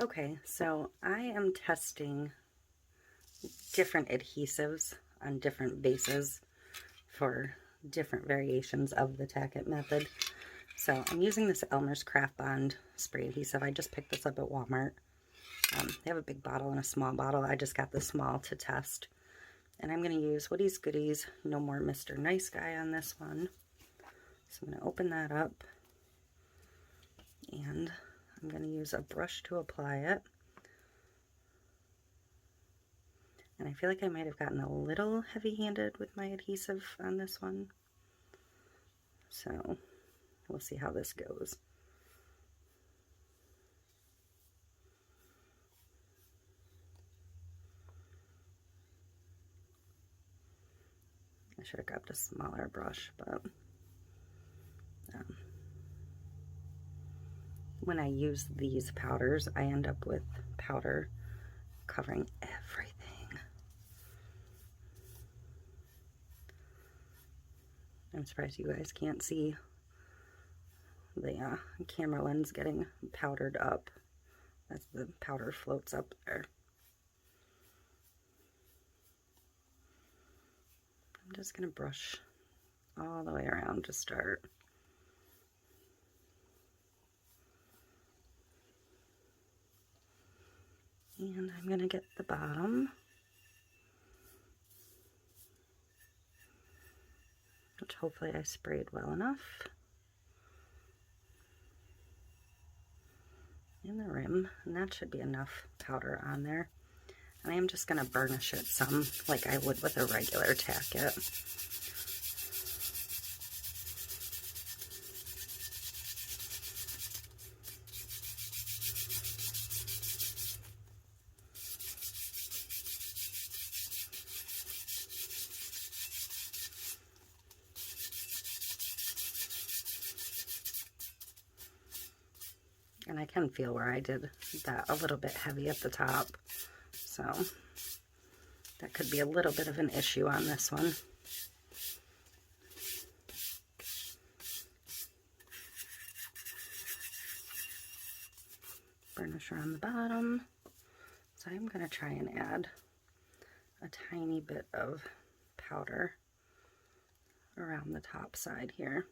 Okay, so I am testing different adhesives on different bases for different variations of the Tack It method. So I'm using this ELMERS Craft Bond spray adhesive. I just picked this up at Walmart. They have a big bottle and a small bottle. I just got the small to test. And I'm going to use Woody's Goodies No More Mr. Nice Guy on this one. So I'm going to open that up. And I'm going to use a brush to apply it. And I feel like I might have gotten a little heavy-handed with my adhesive on this one. So we'll see how this goes. I should have grabbed a smaller brush, but when I use these powders, I end up with powder covering everything. I'm surprised you guys can't see the camera lens getting powdered up as the powder floats up there. I'm just going to brush all the way around to start. And I'm going to get the bottom, which hopefully I sprayed well enough. And the rim, and that should be enough powder on there. And I am just going to burnish it some, like I would with a regular Tack It. And I can feel where I did that a little bit heavy at the top, so that could be a little bit of an issue on this one. Burnish around the bottom. So I'm going to try and add a tiny bit of powder around the top side here.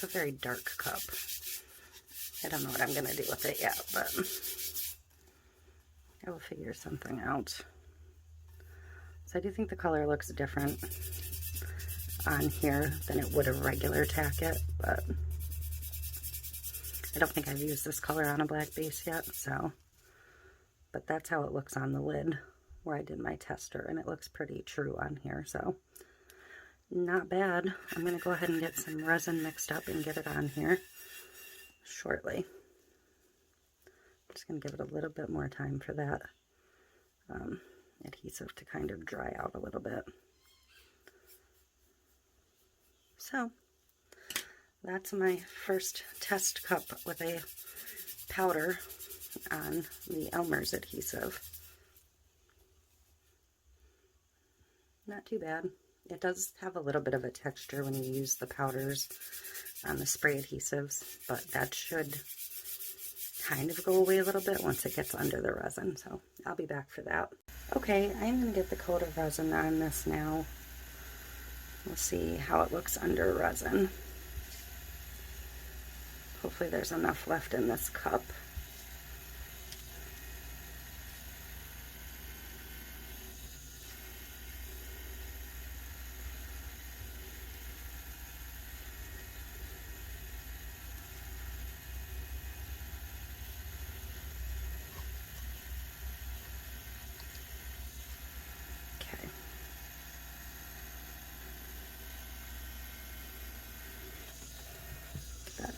It's a very dark cup. I don't know what I'm going to do with it yet, but I will figure something out. So I do think the color looks different on here than it would a regular Tack It, but I don't think I've used this color on a black base yet, so, but that's how it looks on the lid where I did my tester, and it looks pretty true on here, so not bad. I'm going to go ahead and get some resin mixed up and get it on here shortly. I'm just going to give it a little bit more time for that adhesive to kind of dry out a little bit. So that's my first test cup with a powder on the ELMERS adhesive. Not too bad. It does have a little bit of a texture when you use the powders on the spray adhesives, but that should kind of go away a little bit once it gets under the resin, so I'll be back for that. Okay, I'm going to get the coat of resin on this now. We'll see how it looks under resin. Hopefully there's enough left in this cup.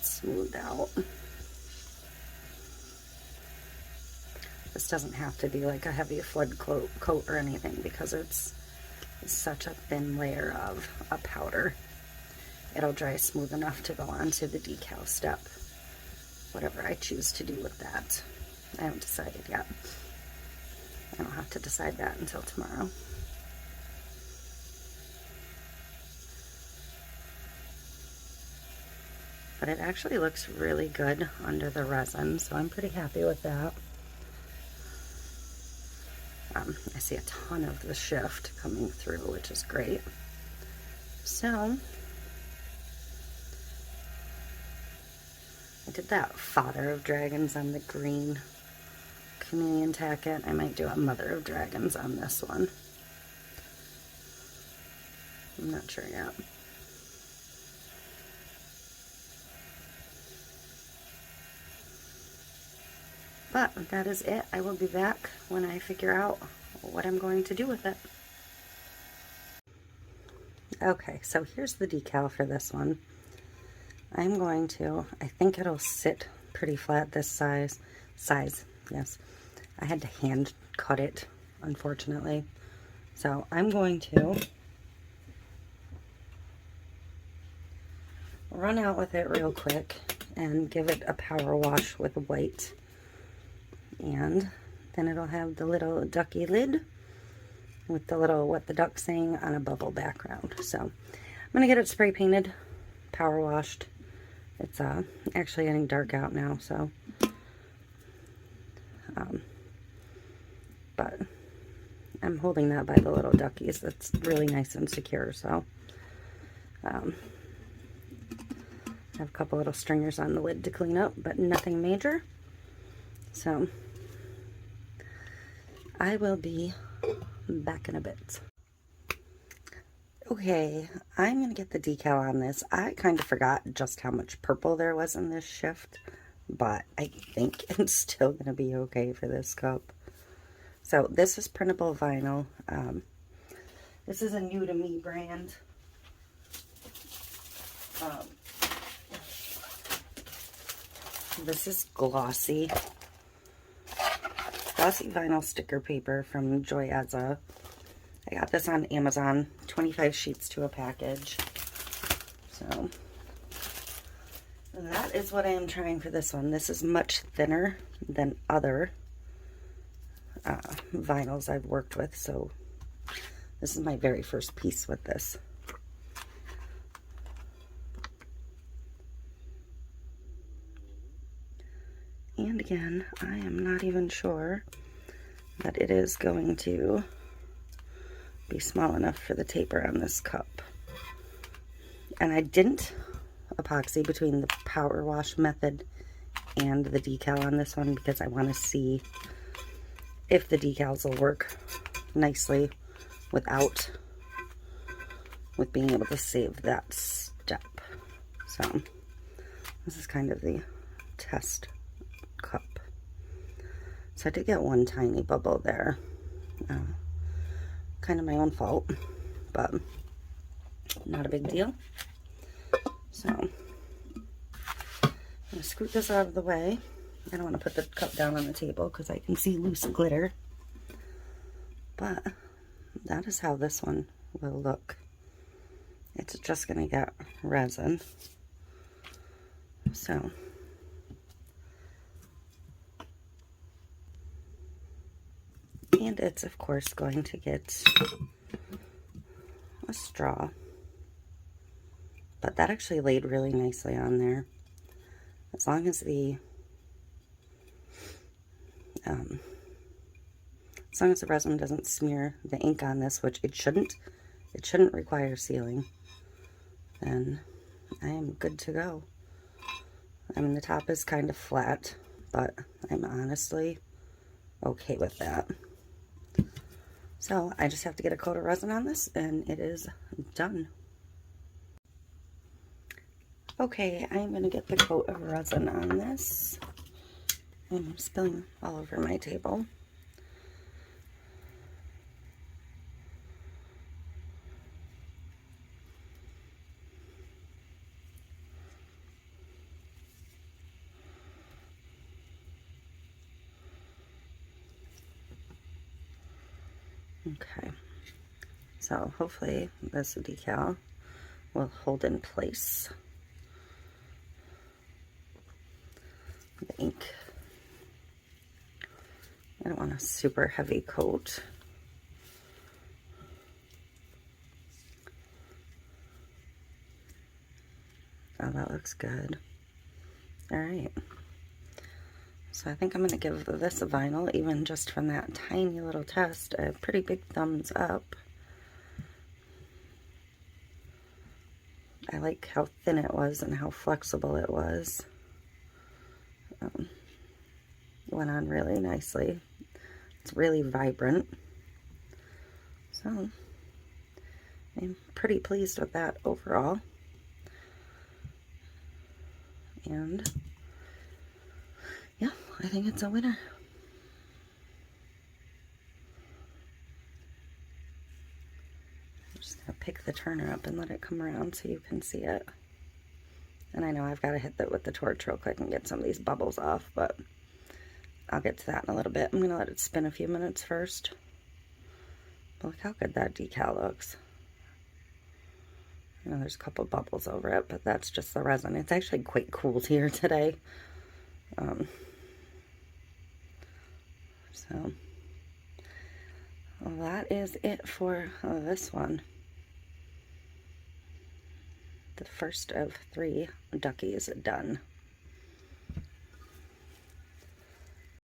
Smoothed out. This doesn't have to be like a heavy flood coat or anything because it's such a thin layer of a powder. It'll dry smooth enough to go onto the decal step, whatever I choose to do with that. I haven't decided yet. I don't have to decide that until tomorrow. but it actually looks really good under the resin, so I'm pretty happy with that. I see a ton of the shift coming through, which is great. So I did that Father of Dragons on the green Chameleon tacket. I might do a Mother of Dragons on this one. I'm not sure yet. But that is it. I will be back when I figure out what I'm going to do with it. Okay, so here's the decal for this one. I'm going to, I think it'll sit pretty flat this size, yes. I had to hand cut it, unfortunately. So I'm going to run out with it real quick and give it a power wash with white. And then it'll have the little ducky lid with the little what the duck's saying on a bubble background. So I'm gonna get it spray painted, power washed. It's actually getting dark out now, so but I'm holding that by the little duckies. That's really nice and secure. So I have a couple little stringers on the lid to clean up, but nothing major. So I will be back in a bit. Okay, I'm going to get the decal on this. I kind of forgot just how much purple there was in this shift, but I think it's still going to be okay for this cup. So this is printable vinyl. This is a new to me brand. This is Glossy. Glossy vinyl sticker paper from Joyeza. I got this on Amazon, 25 sheets to a package. So that is what I am trying for this one. This is much thinner than other vinyls I've worked with, so this is my very first piece with this. And again, I am not even sure that it is going to be small enough for the taper on this cup. And I didn't epoxy between the power wash method and the decal on this one because I want to see if the decals will work nicely with being able to save that step. So this is kind of the test cup. So I did get one tiny bubble there. Kind of my own fault, but not a big deal. So I'm going to scoot this out of the way. I don't want to put the cup down on the table because I can see loose glitter. But that is how this one will look. It's just going to get resin. So and it's of course going to get a straw, but that actually laid really nicely on there. As long as the resin doesn't smear the ink on this, which it shouldn't require sealing, then I am good to go. I mean, the top is kind of flat, but I'm honestly okay with that. So I just have to get a coat of resin on this and it is done. Okay, I'm going to get the coat of resin on this. I'm spilling all over my table. Okay, so hopefully this decal will hold in place the ink. I don't want a super heavy coat. Oh, that looks good. Alright. So I think I'm going to give this vinyl, even just from that tiny little test, a pretty big thumbs up. I like how thin it was and how flexible it was. It went on really nicely. It's really vibrant. So I'm pretty pleased with that overall. And yeah, I think it's a winner. I'm just going to pick the turner up and let it come around so you can see it. And I know I've got to hit that with the torch real quick and get some of these bubbles off, but I'll get to that in a little bit. I'm going to let it spin a few minutes first. Look how good that decal looks. I know there's a couple bubbles over it, but that's just the resin. It's actually quite cool here today. So, well, that is it for this one. The first of 3 duckies done.